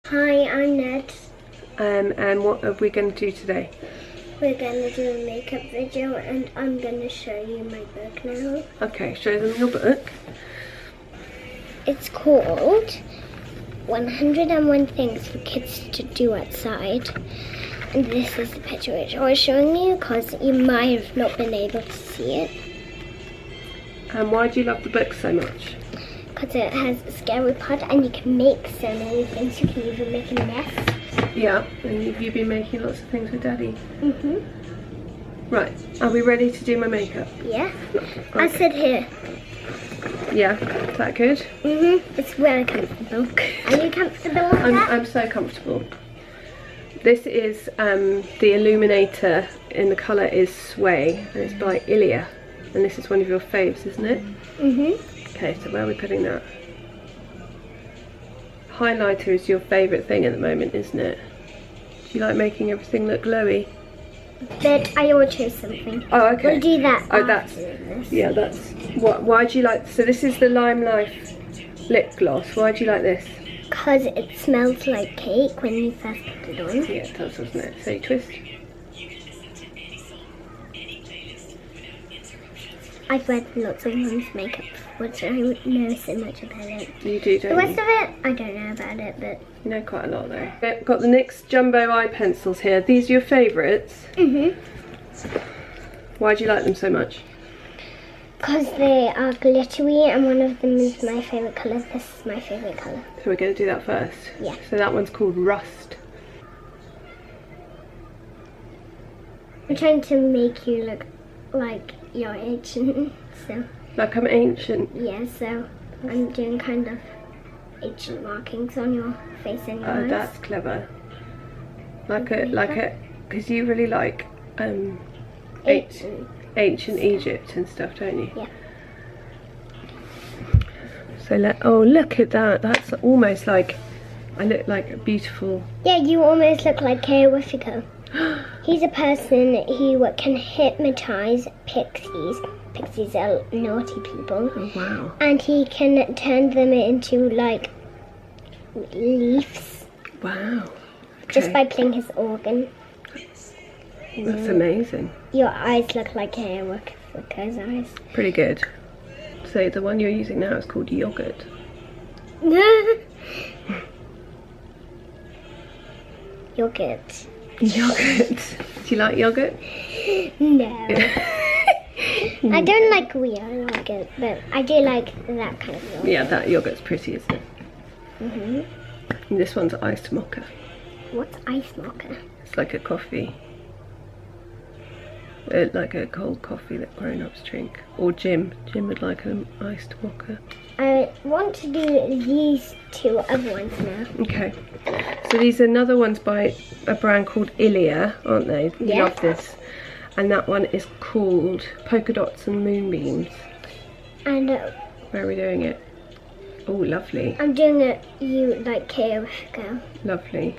Hi, I'm Ned. And what are we going to do today? We're going to do a makeup video and I'm going to show you my book now. Okay, show them your book. It's called 101 Things for Kids to Do Outside. And this is the picture which I was showing you because you might have not been able to see it. And why do you love the book so much? Because it has a scary part and you can make so many things. You can even make a nest. Yeah, and you've been making lots of things with Daddy. Right, are we ready to do my makeup? Yeah. Okay. I sit here. Yeah, is that good? It's very comfortable. Are you comfortable with that? I'm so comfortable. This is the Illuminator, and the colour is Sway, and it's by Ilia. And this is one of your faves, isn't it? Okay, so where are we putting that? Highlighter is your favourite thing at the moment, isn't it? Do you like making everything look glowy? But I will choose something. Oh, okay. We'll do that. Oh, that's this. Yeah, that's what. Why do you like? So this is the Limelight Lip Gloss. Why do you like this? Because it smells like cake when you first put it on. Yeah, it does, doesn't it? So you twist. I've read lots of women's makeup, which I know so much about it. You do, don't The rest you? of it, I don't know about it, but... You know quite a lot though. I've got the NYX Jumbo Eye Pencils here. These are your favourites? Why do you like them so much? Because they are glittery and one of them is my favourite colour. This is my favourite colour. So we're going to do that first? Yeah. So that one's called Rust. I'm trying to make you look like you're ancient, so... Like I'm ancient? Yeah, so I'm doing kind of ancient markings on your face and your eyes. Oh, that's clever. Because you really like ancient Egypt and stuff, don't you? Yeah. So oh, look at that. That's almost like, I look like a beautiful... Yeah, you almost look like Kayawifiko. He's a person who can hypnotize pixies. Pixies are naughty people. Oh, wow. And he can turn them into like leaves. Wow. Okay. Just by playing his organ. That's amazing. Your eyes look like Kayawifiko's eyes. Pretty good. So the one you're using now is called Yogurt. Yogurt. Yogurt. Do you like yogurt? No. I don't like real yogurt, but I do like that kind of yogurt. Yeah, that yogurt's pretty, isn't it? And this one's iced mocha. What's ice mocha? It's like a coffee. Like a cold coffee that grown-ups drink. Or Jim. Jim would like an iced mocha. I want to do these two other ones now. Okay. So these are another ones by a brand called Ilia, aren't they? You Yeah. love this. And that one is called Polka Dots and Moonbeams. And Where are we doing it? Oh, lovely. I'm doing it you like Kayawifiko. Lovely.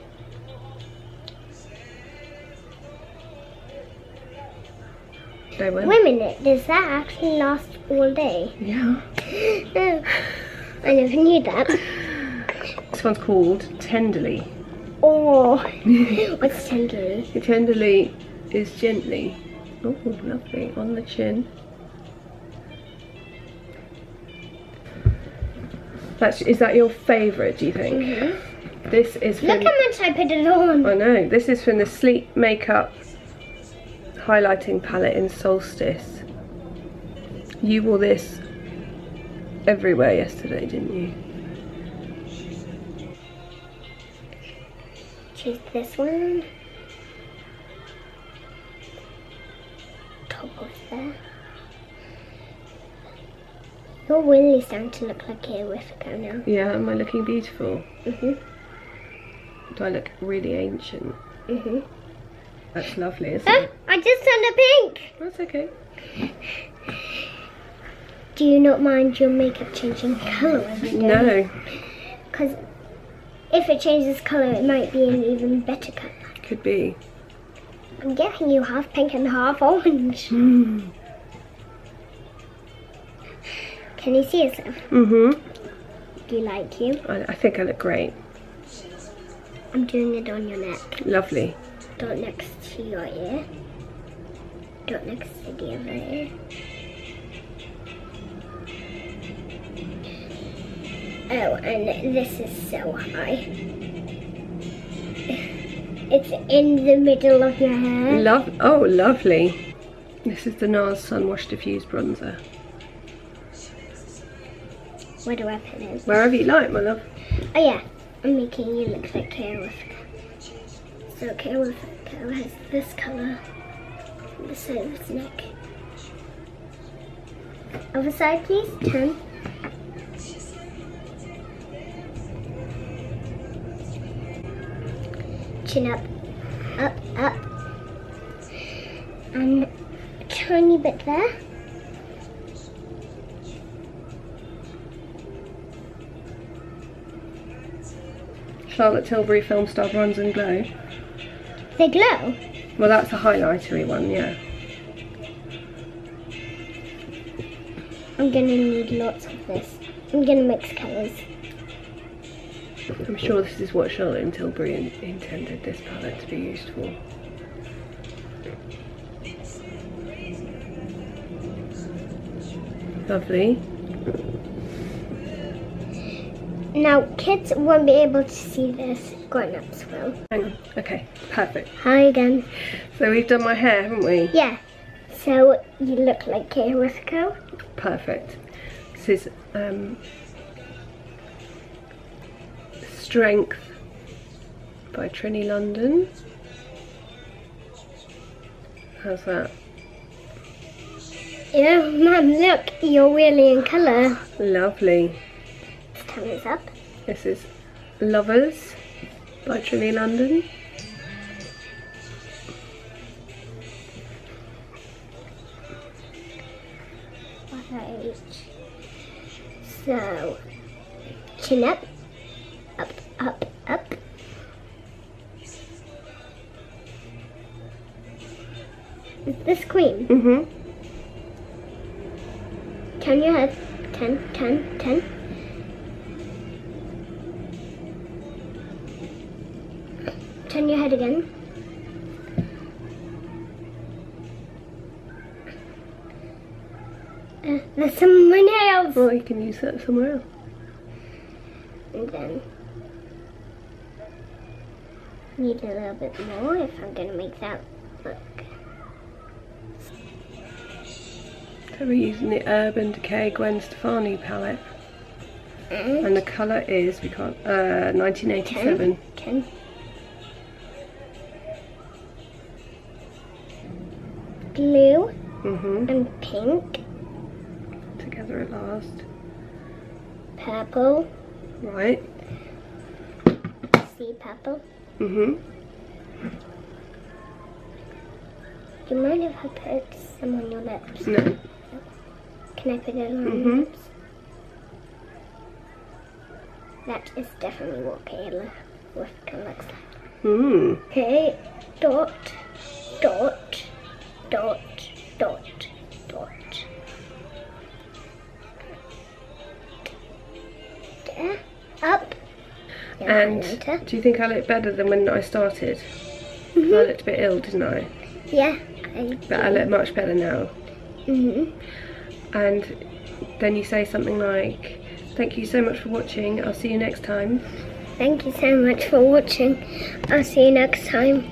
So well. Wait a minute, does that actually last all day? Yeah. No, I never knew that. This one's called Tenderly. Oh, what's tenderly? Tenderly is gently. Oh, lovely. On the chin. Is that your favourite, do you think? This is from... Look how much I put it on. I know. This is from the Sleep Makeup highlighting palette in Solstice. You wore this everywhere yesterday, didn't you? Choose this one. Top of there. You're really starting to look like Kayawifiko now. Yeah, am I looking beautiful? Do I look really ancient? That's lovely, isn't it? I just turned a pink! That's okay. Do you not mind your makeup changing colour every day? No, Because if it changes colour, it might be an even better colour. could be. I'm getting you half pink and half orange. Can you see yourself? Do you like you? I think I look great. I'm doing it on your neck. Lovely. Dot next to your ear. Dot next to the other ear. Oh, and this is so high. It's in the middle of your hair. Oh, lovely. This is the NARS Sun Wash Diffuse Bronzer. Where do I put it? Wherever you like, my love. Oh yeah, I'm making you look like Kara. So Kara has this colour on the side of his neck. Other side, please. Turn. Chin up, up, and a tiny bit there. Charlotte Tilbury Film Star Bronze and Glow. They glow? Well, that's a highlightery one, yeah. I'm gonna need lots of this. I'm gonna mix colours. I'm sure this is what Charlotte and Tilbury intended this palette to be used for. Lovely. Now, kids won't be able to see this. Grown-ups will. Hang on. Okay, perfect. Hi again. So we've done my hair, haven't we? Yeah. So you look like Kate Rithko. Perfect. This is Strength by Trini London. How's that? Yeah, Mum, look, you're really in colour. Lovely. Let's turn this up. This is Lovers by Trini London. Right. So, chin up, up, up, up. Is this queen? Mm-hmm. Turn your head. 10, 10, 10. Turn your head again. There's some of my nails. Well, you can use that somewhere else. And then need a little bit more if I'm going to make that look. So we're using the Urban Decay Gwen Stefani palette. And the colour is, 1987. 10. Blue and pink. Together at last. Purple. Right. See purple. Mm-hmm. Do you mind if I put some on your lips? No. Can I put it on your lips? That is definitely what Kayla Rithko looks like. Okay, dot, dot, dot, dot, dot. There, up. And do you think I look better than when I started? I looked a bit ill, didn't I? Yeah. But I look much better now. And then you say something like, thank you so much for watching, I'll see you next time. Thank you so much for watching, I'll see you next time.